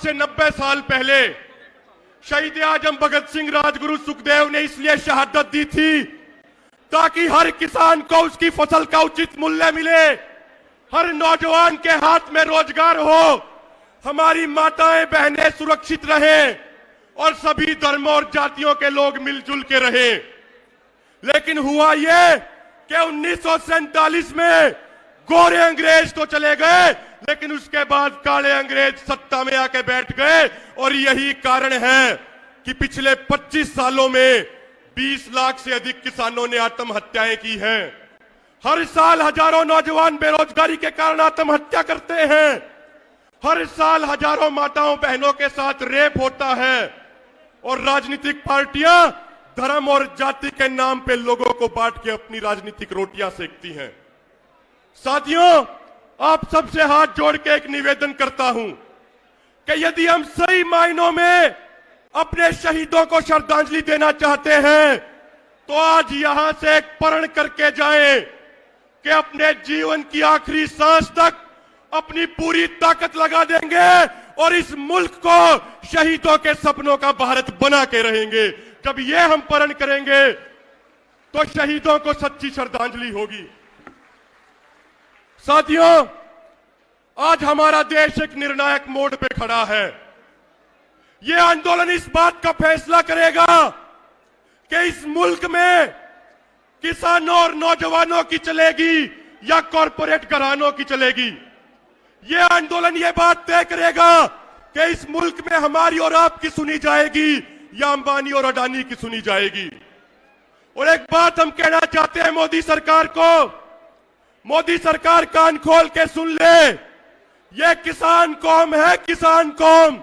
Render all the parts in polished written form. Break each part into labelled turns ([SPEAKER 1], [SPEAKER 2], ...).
[SPEAKER 1] से 90 साल पहले शहीद आजम भगत सिंह राजगुरु सुखदेव ने इसलिए शहादत दी थी ताकि हर किसान को उसकी फसल का उचित मूल्य मिले, हर नौजवान के हाथ में रोजगार हो, हमारी माताएं बहनें सुरक्षित रहें और सभी धर्मों और जातियों के लोग मिलजुल के रहें। लेकिन हुआ ये कि 1947 में गोरे अंग्रेज तो चले गए, लेकिन उसके बाद काले अंग्रेज सत्ता में आके बैठ गए और यही कारण है कि पिछले 25 सालों में 20 लाख से अधिक किसानों ने आत्महत्याएं की हैं। हर साल हजारों नौजवान बेरोजगारी के कारण आत्महत्या करते हैं। हर साल हजारों माताओं बहनों के साथ रेप होता है और राजनीतिक पार्टियां धर्म और जाति के नाम पे लोगों को बांट के अपनी राजनीतिक रोटियां सेकती हैं। साथियों, आप सबसे हाथ जोड़ के एक निवेदन करता हूं कि यदि हम सही मायनों में अपने शहीदों को श्रद्धांजलि देना चाहते हैं तो आज यहां से एक प्रण करके जाएं कि अपने जीवन की आखिरी सांस तक अपनी पूरी ताकत लगा देंगे और इस मुल्क को शहीदों के सपनों का भारत बना के रहेंगे। जब ये हम प्रण करेंगे तो शहीदों को सच्ची श्रद्धांजलि होगी। साथियों, आज हमारा देश एक निर्णायक मोड़ पे खड़ा है। ये आंदोलन इस बात का फैसला करेगा कि इस मुल्क में किसानों और नौजवानों की चलेगी या कॉरपोरेट घरानों की चलेगी। ये आंदोलन ये बात तय करेगा कि इस मुल्क में हमारी और आपकी सुनी जाएगी या अंबानी और अडानी की सुनी जाएगी। और एक बात हम कहना चाहते हैं मोदी सरकार को, मोदी सरकार कान खोल के सुन ले, ये किसान कौम है, किसान कौम।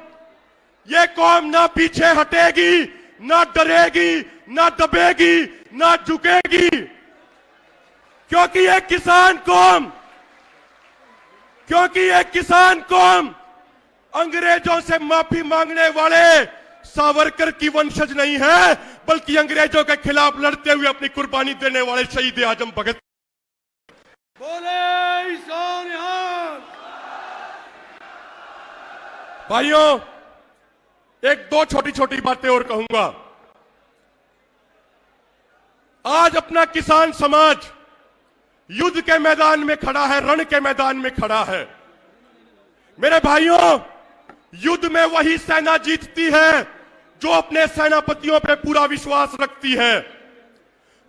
[SPEAKER 1] ये कौम ना पीछे हटेगी, ना डरेगी, ना दबेगी, ना झुकेगी, क्योंकि ये किसान कौम अंग्रेजों से माफी मांगने वाले सावरकर की वंशज नहीं है, बल्कि अंग्रेजों के खिलाफ लड़ते हुए अपनी कुर्बानी देने वाले शहीद आजम भगत। बोले सोनिहाल। भाइयों, एक दो छोटी छोटी बातें और कहूंगा। आज अपना किसान समाज युद्ध के मैदान में खड़ा है, रण के मैदान में खड़ा है। मेरे भाइयों, युद्ध में वही सेना जीतती है जो अपने सेनापतियों पे पूरा विश्वास रखती है।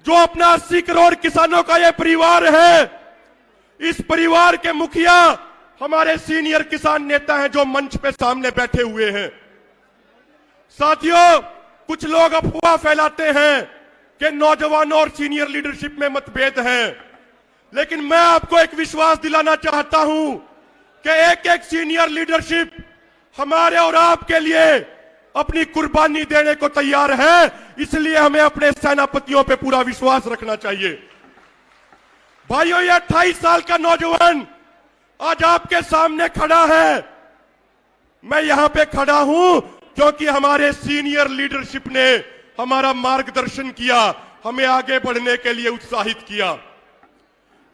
[SPEAKER 1] जो अपना 80 करोड़ किसानों का यह परिवार है, इस परिवार के मुखिया हमारे सीनियर किसान नेता हैं जो मंच पे सामने बैठे हुए हैं। साथियों, कुछ लोग अफवाह फैलाते हैं कि नौजवानों और सीनियर लीडरशिप में मतभेद है, लेकिन मैं आपको एक विश्वास दिलाना चाहता हूं कि एक एक सीनियर लीडरशिप हमारे और आपके लिए अपनी कुर्बानी देने को तैयार है। इसलिए हमें अपने सेनापतियों पे पूरा विश्वास रखना चाहिए। भाइयों, ये 28 साल का नौजवान आज आपके सामने खड़ा है। मैं यहां पे खड़ा हूं क्योंकि हमारे सीनियर लीडरशिप ने हमारा मार्गदर्शन किया, हमें आगे बढ़ने के लिए उत्साहित किया।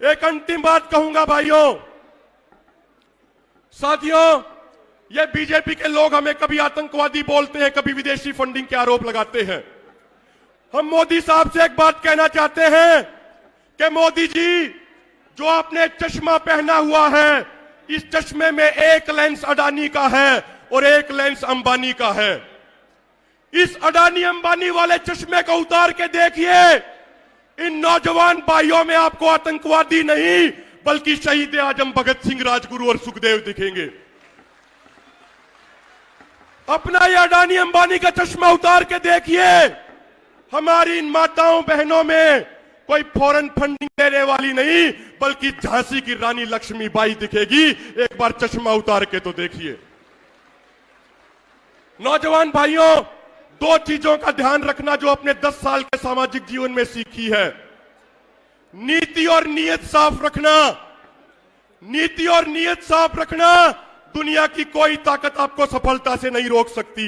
[SPEAKER 1] एक अंतिम बात कहूंगा भाइयों, साथियों, ये बीजेपी के लोग हमें कभी आतंकवादी बोलते हैं, कभी विदेशी फंडिंग के आरोप लगाते हैं। हम मोदी साहब से एक बात कहना चाहते हैं कि मोदी जी, जो आपने चश्मा पहना हुआ है, इस चश्मे में एक लेंस अडानी का है और एक लेंस अंबानी का है। इस अडानी अंबानी वाले चश्मे को उतार के देखिए, इन नौजवान भाइयों में आपको आतंकवादी नहीं बल्कि शहीद आजम भगत सिंह, राजगुरु और सुखदेव दिखेंगे। अपना ये अडानी अंबानी का चश्मा उतार के देखिए, हमारी इन माताओं बहनों में कोई फॉरेन फंडिंग देने वाली नहीं बल्कि झांसी की रानी लक्ष्मीबाई दिखेगी। एक बार चश्मा उतार के तो देखिए। नौजवान भाइयों, दो चीजों का ध्यान रखना जो अपने 10 साल के सामाजिक जीवन में सीखी है। नीति और नीयत साफ रखना। नीति और नीयत साफ रखना, दुनिया की कोई ताकत आपको सफलता से नहीं रोक सकती।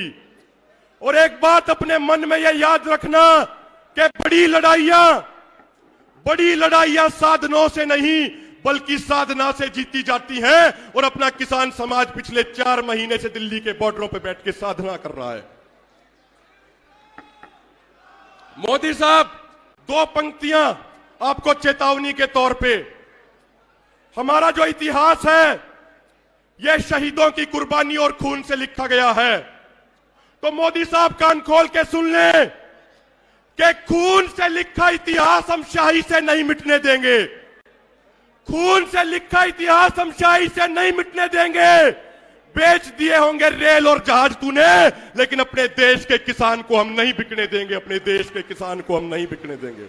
[SPEAKER 1] और एक बात अपने मन में यह याद रखना कि बड़ी लड़ाइयां साधनों से नहीं बल्कि साधना से जीती जाती हैं। और अपना किसान समाज पिछले 4 महीने से दिल्ली के बॉर्डरों पर बैठ के साधना कर रहा है। मोदी साहब, 2 पंक्तियां आपको चेतावनी के तौर पे। हमारा जो इतिहास है यह शहीदों की कुर्बानी और खून से लिखा गया है। तो मोदी साहब कान खोल के सुन लें कि खून से लिखा इतिहास हम शाही से नहीं मिटने देंगे। खून से लिखा इतिहास हम शाही से नहीं मिटने देंगे। बेच दिए होंगे रेल और जहाज तूने, लेकिन अपने देश के किसान को हम नहीं बिकने देंगे। अपने देश के किसान को हम नहीं बिकने देंगे।